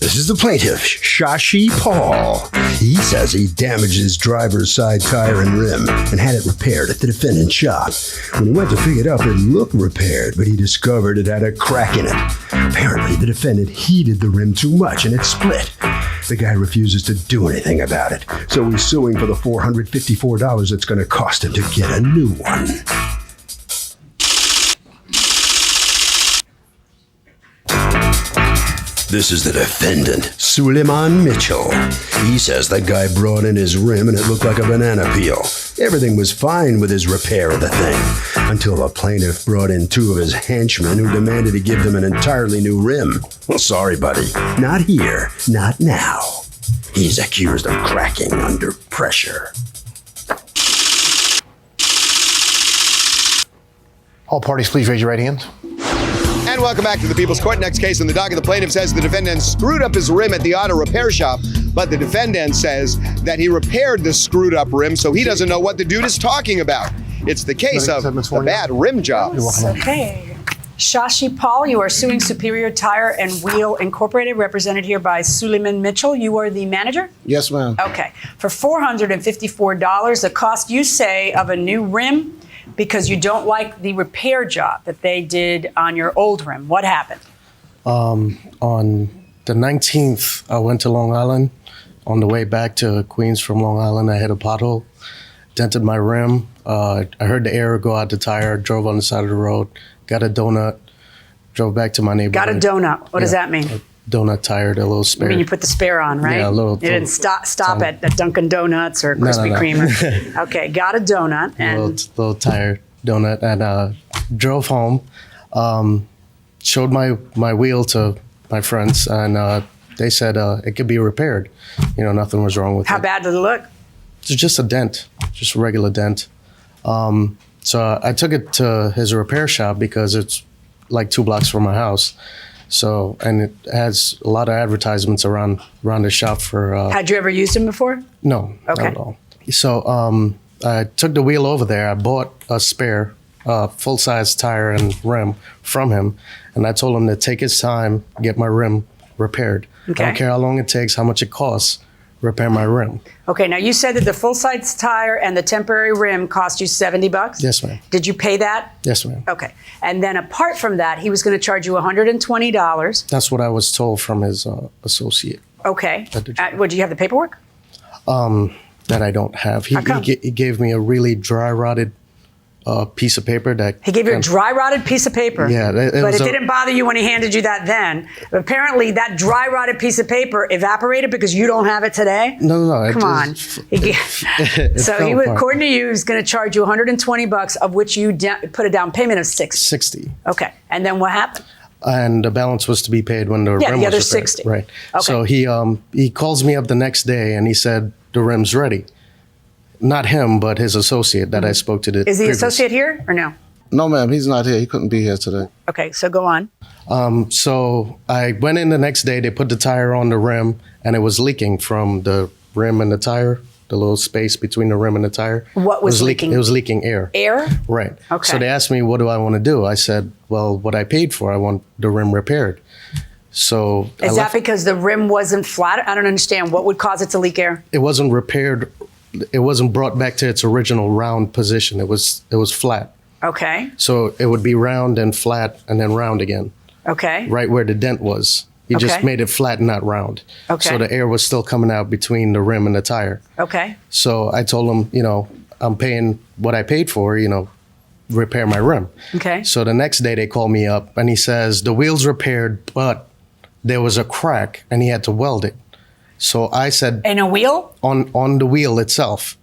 This is the plaintiff, Shashi Paul. He says he damaged his driver's side tire and rim and had it repaired at the defendant's shop. When he went to pick it up, it looked repaired, but he discovered it had a crack in it. Apparently, the defendant heated the rim too much and it split. The guy refuses to do anything about it, so he's suing for the $454 it's going to cost him to get a new one. This is the defendant, Suleiman Mitchell. He says that guy brought in his rim and it looked like a banana peel. Everything was fine with his repair of the thing, until the plaintiff brought in two of his henchmen who demanded to give them an entirely new rim. Well, sorry, buddy. Not here. Not now. He's accused of cracking under pressure. All parties, please raise your right hand. And welcome back to the People's Court. Next case in the docket, the plaintiff says the defendant screwed up his rim at the auto repair shop, but the defendant says that he repaired the screwed up rim, so he doesn't know what the dude is talking about. It's the case of the bad rim job. Okay. Shashi Paul, you are suing Superior Tire and Wheel Incorporated, represented here by Suleiman Mitchell. You are the manager? Yes, ma'am. Okay. For $454, the cost, you say, of a new rim, because you don't like the repair job that they did on your old rim. What happened? On the 19th, I went to Long Island. On the way back to Queens from Long Island, I hit a pothole, dented my rim. I heard the air go out the tire, drove on the side of the road, got a donut, drove back to my neighborhood. Got a donut. What does that mean? A donut tire, a little spare. I mean, you put the spare on, right? Yeah, a little. You didn't stop at Dunkin' Donuts or Krispy Kreme. Okay, got a donut. And little tire donut, and drove home. Showed my wheel to my friends, and they said it could be repaired. You know, nothing was wrong with it. How bad did it look? It's just a dent, just a regular dent. So I took it to his repair shop because it's like 2 blocks from my house. So, and it has a lot of advertisements around the shop for... Had you ever used them before? No, okay. Not at all. So I took the wheel over there. I bought a spare full-size tire and rim from him. And I told him to take his time, get my rim repaired. Okay. I don't care how long it takes, how much it costs, repair my rim. Okay, now you said that the full-size tire and the temporary rim cost you $70? Yes, ma'am. Did you pay that? Yes, ma'am. Okay. And then apart from that, he was going to charge you $120. That's what I was told from his associate. Okay. What, do you have the paperwork? That I don't have. He gave me a really dry rotted piece of paper that... He gave you a dry rotted piece of paper? Yeah. But it didn't bother you when he handed you that then. But apparently that dry rotted piece of paper evaporated because you don't have it today? No. Come on. So he would, according to you, he's going to charge you $120, of which you put a down payment of $60. $60. Okay. And then what happened? And the balance was to be paid when the rim was repaired. Yeah, the other $60. Right. Okay. So he calls me up the next day and he said, the rim's ready. Not him, but his associate that I spoke to. Is the associate here or no? No, ma'am, he's not here. He couldn't be here today. Okay, so go on. So I went in the next day. They put the tire on the rim, and it was leaking from the rim and the tire, the little space between the rim and the tire. What was leaking? It was leaking air. Air? Right. Okay. So they asked me, what do I want to do? I said, well, what I paid for, I want the rim repaired. So is that because the rim wasn't flat? I don't understand. What would cause it to leak air? It wasn't repaired. It wasn't brought back to its original round position. It was flat. Okay. So it would be round and flat and then round again. Okay. Right where the dent was. He just made it flat, not round. Okay. So the air was still coming out between the rim and the tire. Okay. So I told him, I'm paying what I paid for, repair my rim. Okay. So the next day they call me up and he says, the wheel's repaired, but there was a crack and he had to weld it. So I said... In a wheel? On the wheel itself.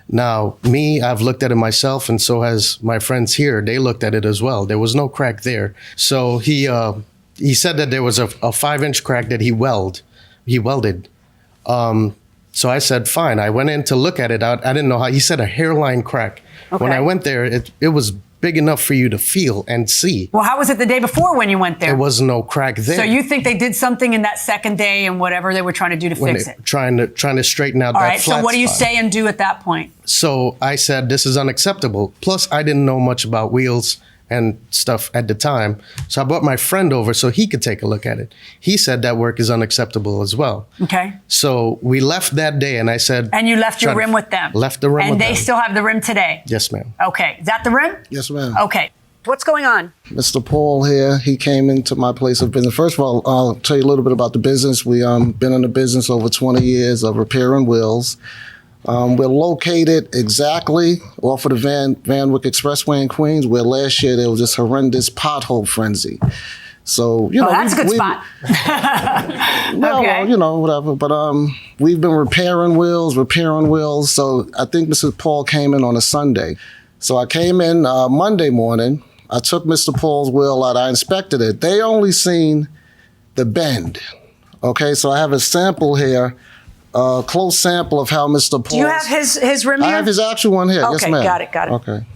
Now, I've looked at it myself, and so has my friends here. They looked at it as well. There was no crack there. So he said that there was a 5-inch crack that he welded. So I said, fine. I went in to look at it. I didn't know how. He said a hairline crack. Okay. When I went there, it was big enough for you to feel and see. Well, how was it the day before when you went there? There was no crack there. So you think they did something in that second day and whatever they were trying to do to fix it? Trying to straighten out that flat spot. All right, so what do you say and do at that point? So I said, this is unacceptable. Plus, I didn't know much about wheels and stuff at the time. So I brought my friend over so he could take a look at it. He said that work is unacceptable as well. Okay. So we left that day, and I said... And you left your rim with them? Left the rim with them. And they still have the rim today? Yes, ma'am. Okay. Is that the rim? Yes, ma'am. Okay. What's going on? Mr. Paul here, he came into my place of business. First of all, I'll tell you a little bit about the business. We been in the business over 20 years of repairing wheels. We're located exactly off of the Van Wyck Expressway in Queens, where last year there was this horrendous pothole frenzy. So, you know, that's a good spot. Well, Okay. you know, whatever. But we've been repairing wheels. So I think Mr. Paul came in on a Sunday. So I came in Monday morning. I took Mr. Paul's wheel out. I inspected it. They only seen the bend. Okay, so I have a sample here. Close sample of how Mr. Paul. Do you have his rim here? I have his actual one here. Yes, Okay, ma'am. got it. Okay.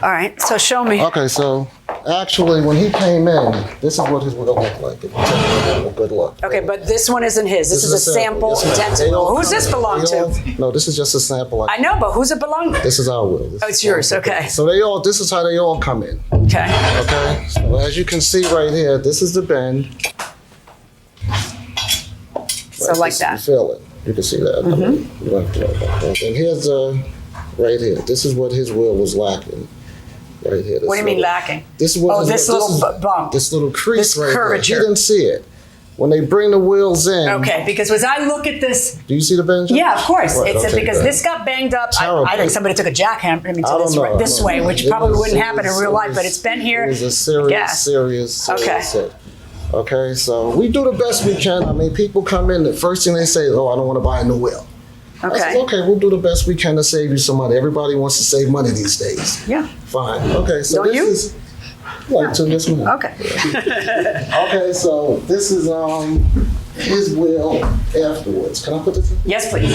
All right, so show me. Okay, so actually, when he came in, this is what his wheel looked like. If you take a good look. Okay, but this one isn't his. This is a sample Yes, ma'am. dented They all wheel. Who's this come- belong they all- to? No, this is just a sample. I know, but who's it belong to? This is our wheel. Oh, it's yours, okay. So this is how they all come in. Okay. Okay, so as you can see right here, this is the bend. So like You that. feel it. You can see that. You don't have to know about that. And here's right here. This is what his wheel was lacking. Right here. What do you mean lacking? This is what Oh, this little bump. This little crease This right curvature. here. He didn't see it. When they bring the wheels in. Okay, because as I look at this, Do you see the bend? yeah, of course. Right, It's okay, because good. this got banged up. Terrible. I think somebody took a jackhammer to I don't know. this way, which It probably was- wouldn't it happen in was- real it life, but was- it's been here. It was a serious Yes. Okay. hit. Okay, so we do the best we can. I mean, people come in, the first thing they say is, oh, I don't want to buy a new wheel. I Okay. said, okay, we'll do the best we can to save you some money. Everybody wants to save money these days. Yeah. Fine. Okay, so Don't this you? is like to this one. Okay. Okay, so this is his wheel afterwards. Can I put this in? Yes, please.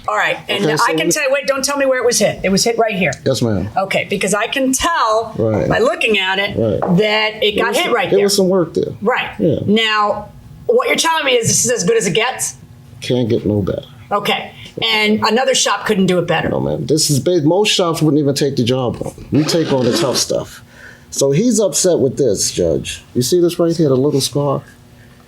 All right, and Okay, so I can tell you, wait, don't tell me where it was hit. It was hit right here. Yes, ma'am. Okay, because I can tell Right. by looking at it Right. that it got hit right There there. was some work there. Right. Yeah. Now, what you're telling me is this is as good as it gets? Can't get no better. Okay. And another shop couldn't do it better. No, man. This is big. Most shops wouldn't even take the job on. We take on the tough stuff. So he's upset with this, Judge. You see this right here, the little scar?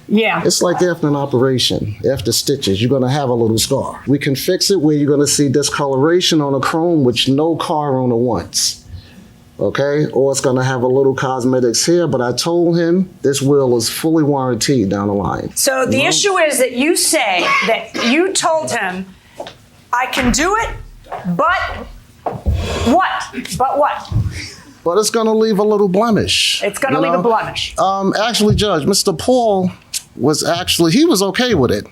Yeah. It's like after an operation, after stitches, you're going to have a little scar. We can fix it where you're going to see discoloration on a chrome, which no car owner wants. Okay? Or it's going to have a little cosmetics here, but I told him this wheel is fully warranted down the line. So the issue is that you say that you told him, I can do it, but what? But what? But it's going to leave a little blemish. It's going to you leave a know? blemish. Actually, Judge, Mr. Paul he was okay with it,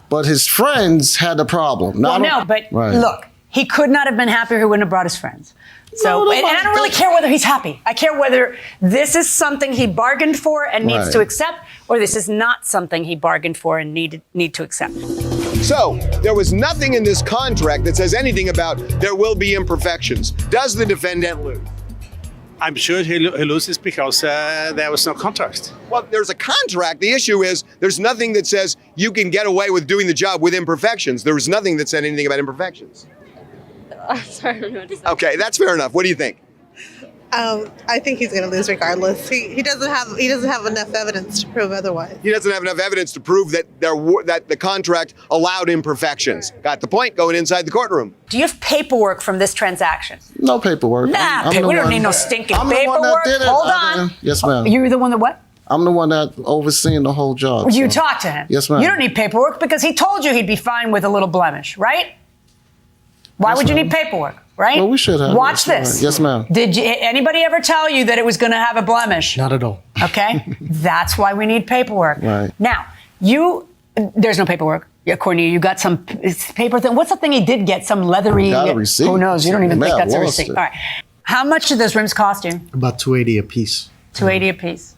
but his friends had a problem. Well, no, but Right. look, he could not have been happier. He wouldn't have brought his friends. So, No, and I don't really care whether he's happy. I care whether this is something he bargained for and needs Right. to accept, or this is not something he bargained for and need to accept. So, there was nothing in this contract that says anything about there will be imperfections. Does the defendant lose? I'm sure he loses because there was no contract. Well, there's a contract. The issue is there's nothing that says you can get away with doing the job with imperfections. There was nothing that said anything about imperfections. Sorry, I don't know what to say. Okay, that's fair enough. What do you think? I think he's going to lose regardless. He doesn't have enough evidence to prove otherwise. He doesn't have enough evidence to prove that that the contract allowed imperfections. Got the point? Going inside the courtroom. Do you have paperwork from this transaction? No paperwork. Nah, I'm the we don't one- need no stinking I'm the paperwork. one that did it. Hold I on. didn't- Yes, ma'am. You're the one that what? I'm the one that overseeing the whole job. You so. talked to him. Yes, ma'am. You don't need paperwork because he told you he'd be fine with a little blemish, right? Why Yes, would you ma'am. need paperwork, right? Well, we should have. Watch Yes, this. ma'am. Yes, ma'am. Did anybody ever tell you that it was going to have a blemish? Not at all. Okay? That's why we need paperwork. Right. Now, there's no paperwork. According to you, you got some paper thing. What's the thing he did get? Some leathery. Got a receipt. Who knows? You don't even Man, think that's a lost receipt. it. All right. How much did those rims cost you? About $280 a piece. $280 a piece.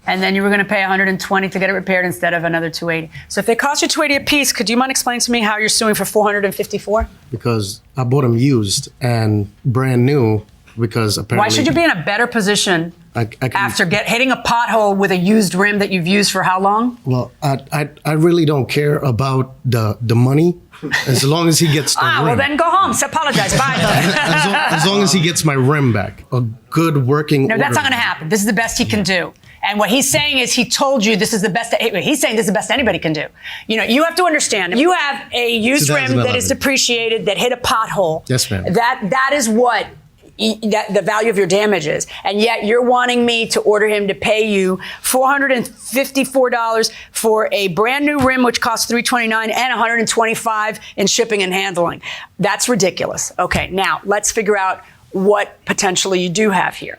And then you were going to pay $120 to get it repaired instead of another $280. So if they cost you $280 a piece, could you mind explaining to me how you're suing for $454? Because I bought them used and brand new. because apparently. Why should you be in a better position I can, after hitting a pothole with a used rim that you've used for how long? Well, I really don't care about the money, as long as he gets the rim. Well then go home. So apologize. Bye. As long as he gets my rim back, a good working. No, that's not going to happen. This is the best he can do. And what he's saying is he told you this is the best. He's saying this is the best anybody can do. You know, you have to understand. You have a used rim that is depreciated, that hit a pothole. Yes, ma'am. That is what the value of your damage is. And yet you're wanting me to order him to pay you $454 for a brand new rim, which costs $329, and $125 in shipping and handling. That's ridiculous. Okay, now let's figure out what potentially you do have here.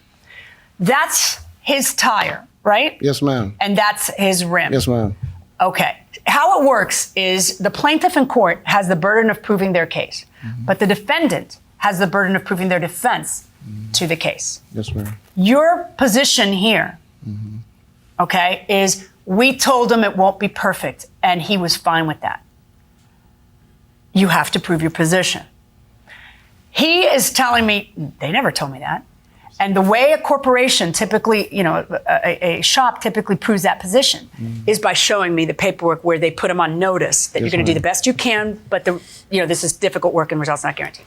That's his tire, right? Yes, ma'am. And that's his rim. Yes, ma'am. Okay. How it works is the plaintiff in court has the burden of proving their case, but the defendant has the burden of proving their defense to the case. Yes, ma'am. Your position here, okay, is we told him it won't be perfect, and he was fine with that. You have to prove your position. He is telling me, they never told me that. And the way a corporation typically, you know, a shop typically proves that position is by showing me the paperwork where they put them on notice that you're going to do the best you can, but this is difficult work and results not guaranteed.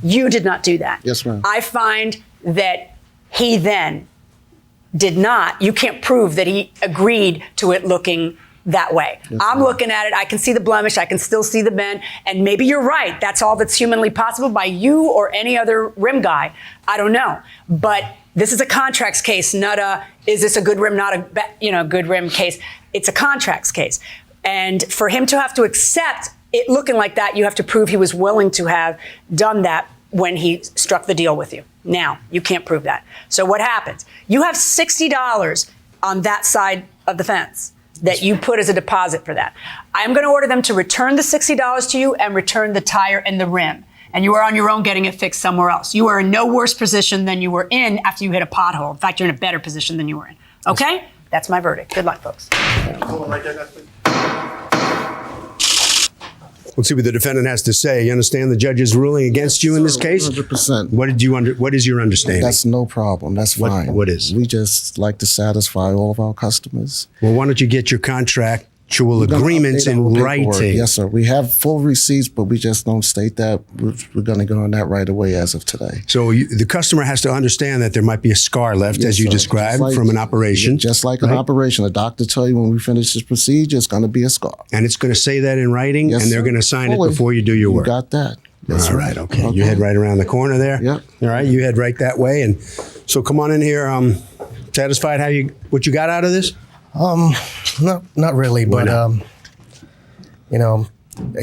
You did not do that. Yes, ma'am. I find that he then did not. You can't prove that he agreed to it looking that way. Yes, I'm ma'am. looking at it. I can see the blemish. I can still see the bend. And maybe you're right. That's all that's humanly possible by you or any other rim guy. I don't know. But this is a contracts case, not a, is this a good rim, not a good rim case. It's a contracts case. And for him to have to accept it looking like that, you have to prove he was willing to have done that when he struck the deal with you. Now, you can't prove that. So what happens? You have $60 on that side of the fence that you put as a deposit for that. I'm going to order them to return the $60 to you and return the tire and the rim. And you are on your own getting it fixed somewhere else. You are in no worse position than you were in after you hit a pothole. In fact, you're in a better position than you were in. Okay? That's my verdict. Good luck, folks. Let's see what the defendant has to say. You understand the judge's ruling against you in this case? 100%. What is your understanding? That's no problem. That's fine. What is? We just like to satisfy all of our customers. Well, why don't you get your contractual agreements in writing? Yes, sir. We have full receipts, but we just don't state that. We're going to go on that right away as of today. So the customer has to understand that there might be a scar left, Yes, as you sir. described, Just like- from an operation. Just like an operation. The doctor tell you when we finish this procedure, it's going to be a scar. And it's going to say that in writing, Yes, and they're sir. going to sign it Fully. before you do your work. You got that. Yes, All sir. right, okay. You head right around the corner there? Yep. All right, you head right that way. And so come on in here. Satisfied what you got out of this? Not really, but you know,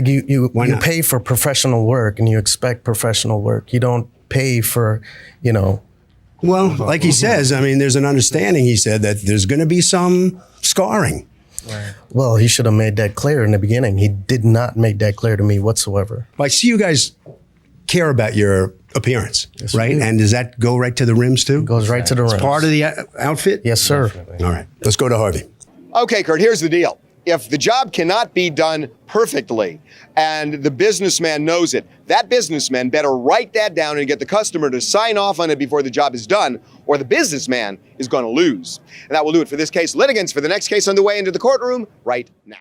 you pay for professional work and you expect professional work. You don't pay for, you know. Well, like he says, I mean, there's an understanding, he said, that there's going to be some scarring. Well, he should have made that clear in the beginning. He did not make that clear to me whatsoever. I see you guys care about your appearance, Yes, right? we do. And does that go right to the rims too? Goes right to the rims. Part of the outfit? Yes, sir. All right, let's go to Harvey. Okay, Kurt, here's the deal. If the job cannot be done perfectly and the businessman knows it, that businessman better write that down and get the customer to sign off on it before the job is done, or the businessman is going to lose. And that will do it for this case. Litigants for the next case on the way into the courtroom right now.